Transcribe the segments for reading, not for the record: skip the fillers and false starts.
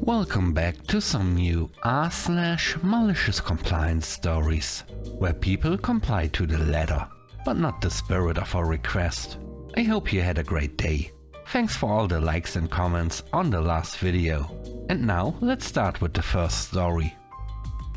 Welcome back to some new r/malicious compliance stories, where people comply to the letter, but not the spirit of a request. I hope you had a great day. Thanks for all the likes and comments on the last video. And now let's start with the first story.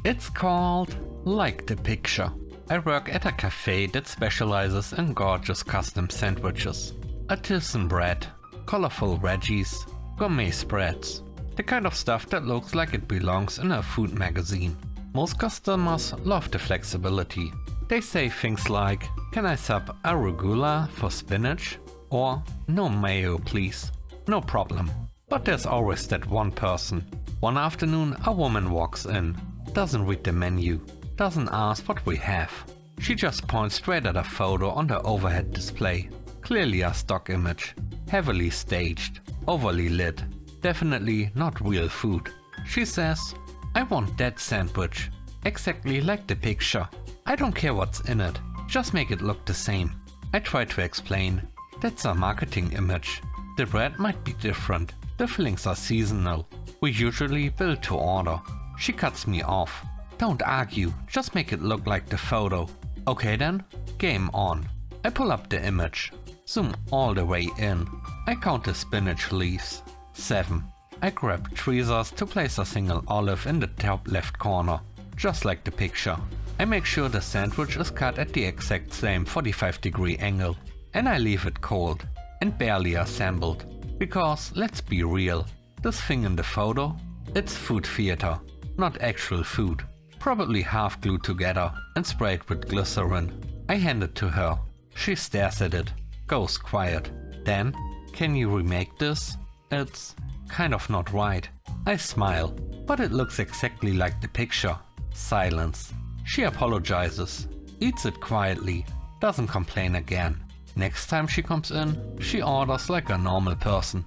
It's called Like the Picture. I work at a cafe that specializes in gorgeous custom sandwiches. Artisan bread, colorful veggies, gourmet spreads. The kind of stuff that looks like it belongs in a food magazine. Most customers love the flexibility. They say things like, "Can I sub arugula for spinach?" or "No mayo please." No problem. But there's always that one person. One afternoon a woman walks in, doesn't read the menu, doesn't ask what we have. She just points straight at a photo on the overhead display. Clearly a stock image, heavily staged, overly lit. Definitely not real food. She says, "I want that sandwich, exactly like the picture. I don't care what's in it, just make it look the same." I try to explain, that's a marketing image. The bread might be different, the fillings are seasonal. We usually build to order. She cuts me off. "Don't argue, just make it look like the photo." Okay then, game on. I pull up the image, zoom all the way in. I count the spinach leaves. 7. I grab tweezers to place a single olive in the top left corner, just like the picture. I make sure the sandwich is cut at the exact same 45-degree angle, and I leave it cold and barely assembled. Because, let's be real, this thing in the photo, it's food theater, not actual food. Probably half glued together and sprayed with glycerin. I hand it to her. She stares at it, goes quiet. Then, "Can you remake this? It's kind of not right." I smile, but it looks exactly like the picture. Silence. She apologizes, eats it quietly, doesn't complain again. Next time she comes in, she orders like a normal person.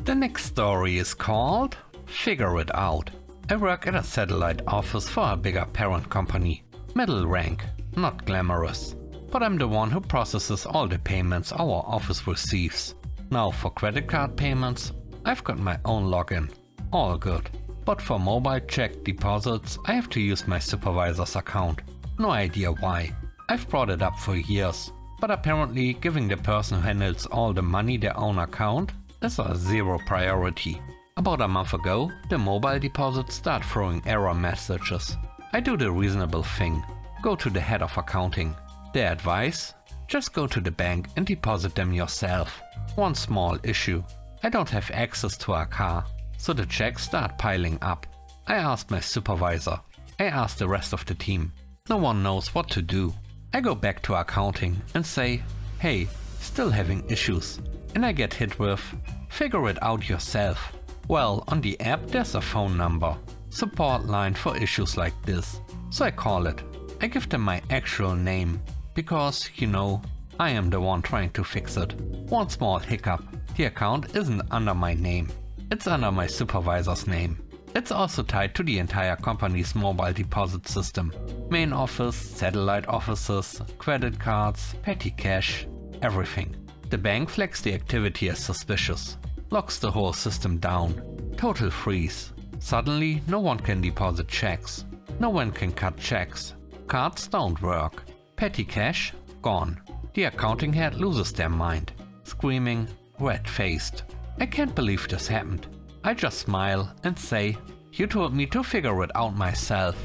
The next story is called Figure It Out. I work at a satellite office for a bigger parent company. Middle rank, not glamorous. But I'm the one who processes all the payments our office receives. Now for credit card payments, I've got my own login. All good. But for mobile check deposits, I have to use my supervisor's account. No idea why. I've brought it up for years. But apparently giving the person who handles all the money their own account is a zero priority. About a month ago, the mobile deposits start throwing error messages. I do the reasonable thing. Go to the head of accounting. Their advice? Just go to the bank and deposit them yourself. One small issue. I don't have access to a car, so the checks start piling up. I ask my supervisor. I ask the rest of the team. No one knows what to do. I go back to accounting and say, "Hey, still having issues." And I get hit with, "Figure it out yourself." Well, on the app there's a phone number. Support line for issues like this. So I call it. I give them my actual name. Because, you know, I am the one trying to fix it. One small hiccup. The account isn't under my name. It's under my supervisor's name. It's also tied to the entire company's mobile deposit system. Main office, satellite offices, credit cards, petty cash, everything. The bank flags the activity as suspicious. Locks the whole system down. Total freeze. Suddenly no one can deposit checks. No one can cut checks. Cards don't work. Petty cash? Gone. The accounting head loses their mind. Screaming, red-faced. I can't believe this happened. I just smile and say, "You told me to figure it out myself."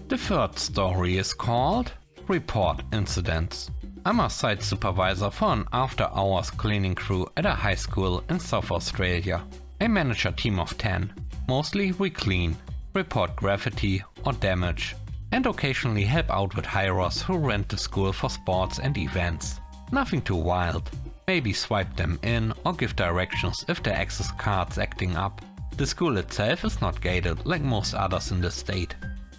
The third story is called Report Incidents. I'm a site supervisor for an after-hours cleaning crew at a high school in South Australia. I manage a team of 10. Mostly we clean, report graffiti or damage, and occasionally help out with hirers who rent the school for sports and events. Nothing too wild. Maybe swipe them in or give directions if the access card's acting up. The school itself is not gated like most others in the state.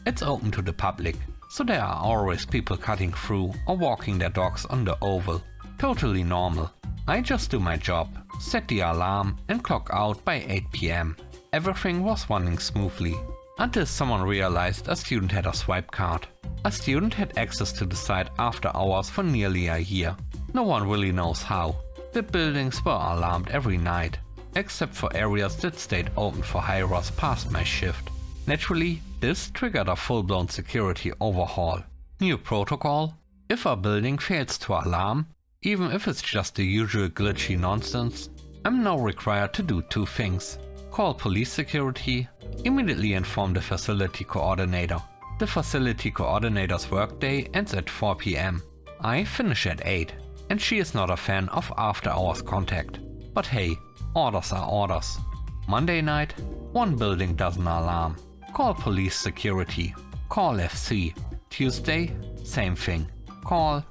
It's open to the public, so there are always people cutting through or walking their dogs on the oval. Totally normal. I just do my job, set the alarm and clock out by 8 PM. Everything was running smoothly, until someone realized a student had a swipe card. A student had access to the site after hours for nearly a year. No one really knows how. The buildings were alarmed every night, except for areas that stayed open for hirers past my shift. Naturally, this triggered a full-blown security overhaul. New protocol: if a building fails to alarm, even if it's just the usual glitchy nonsense, I'm now required to do two things. Call police security, immediately inform the facility coordinator. The facility coordinator's workday ends at 4 PM. I finish at 8, and she is not a fan of after-hours contact. But hey, orders are orders. Monday night, one building doesn't alarm. Call police security. Call FC. Tuesday, same thing. Call.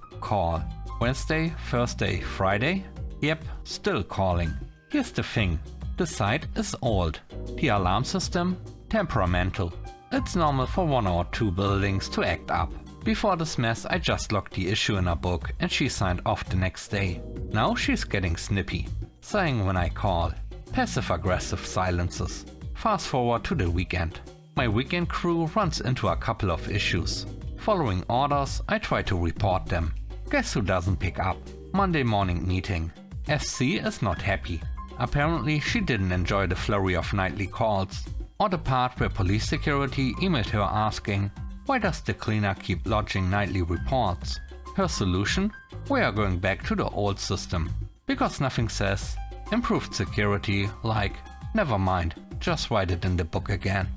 Wednesday, Thursday, Friday? Yep, still calling. Here's the thing. The site is old. The alarm system, temperamental. It's normal for one or two buildings to act up. Before this mess, I just logged the issue in a book and she signed off the next day. Now she's getting snippy, sighing when I call. Passive-aggressive silences. Fast forward to the weekend. My weekend crew runs into a couple of issues. Following orders, I try to report them. Guess who doesn't pick up? Monday morning meeting. SC is not happy. Apparently she didn't enjoy the flurry of nightly calls, or the part where police security emailed her asking, why does the cleaner keep lodging nightly reports? Her solution? We are going back to the old system, because nothing says improved security like, never mind, just write it in the book again.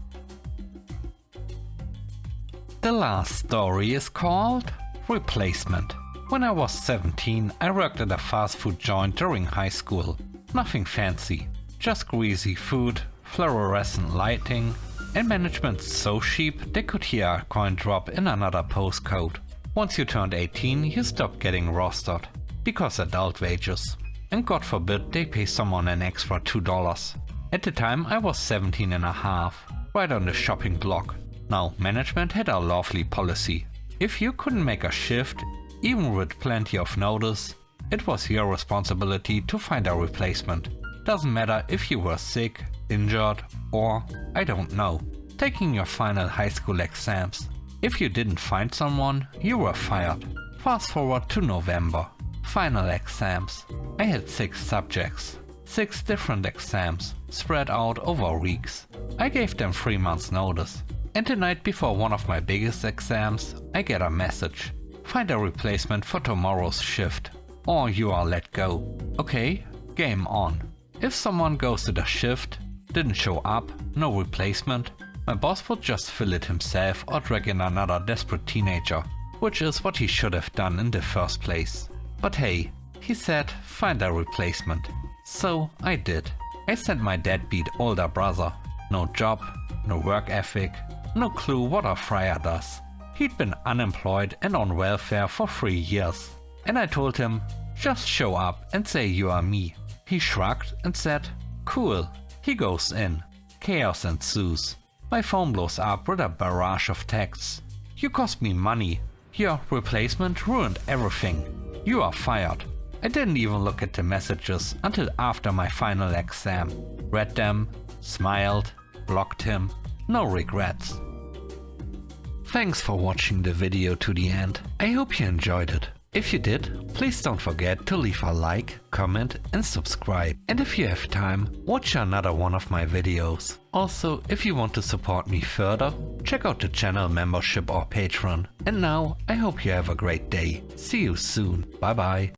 The last story is called Replacement. When I was 17, I worked at a fast food joint during high school. Nothing fancy, just greasy food, fluorescent lighting, and management so cheap they could hear a coin drop in another postcode. Once you turned 18, you stopped getting rostered, because adult wages. And God forbid they pay someone an extra $2. At the time I was 17 and a half, right on the shopping block. Now management had a lovely policy. If you couldn't make a shift, even with plenty of notice, it was your responsibility to find a replacement. Doesn't matter if you were sick, injured, or, I don't know, taking your final high school exams. If you didn't find someone, you were fired. Fast forward to November. Final exams. I had 6 subjects. 6 different exams, spread out over weeks. I gave them 3 months notice. And the night before one of my biggest exams, I get a message. Find a replacement for tomorrow's shift, or you are let go. Okay, game on. If someone goes to the shift, didn't show up, no replacement, my boss would just fill it himself or drag in another desperate teenager, which is what he should have done in the first place. But hey, he said find a replacement. So I did. I sent my deadbeat older brother. No job, no work ethic, no clue what a friar does. He'd been unemployed and on welfare for 3 years. And I told him, just show up and say you are me. He shrugged and said, cool. He goes in. Chaos ensues. My phone blows up with a barrage of texts. You cost me money. Your replacement ruined everything. You are fired. I didn't even look at the messages until after my final exam. Read them, smiled, blocked him. No regrets. Thanks for watching the video to the end. I hope you enjoyed it. If you did, please don't forget to leave a like, comment and subscribe. And if you have time, watch another one of my videos. Also, if you want to support me further, check out the channel membership or Patreon. And now, I hope you have a great day. See you soon. Bye bye.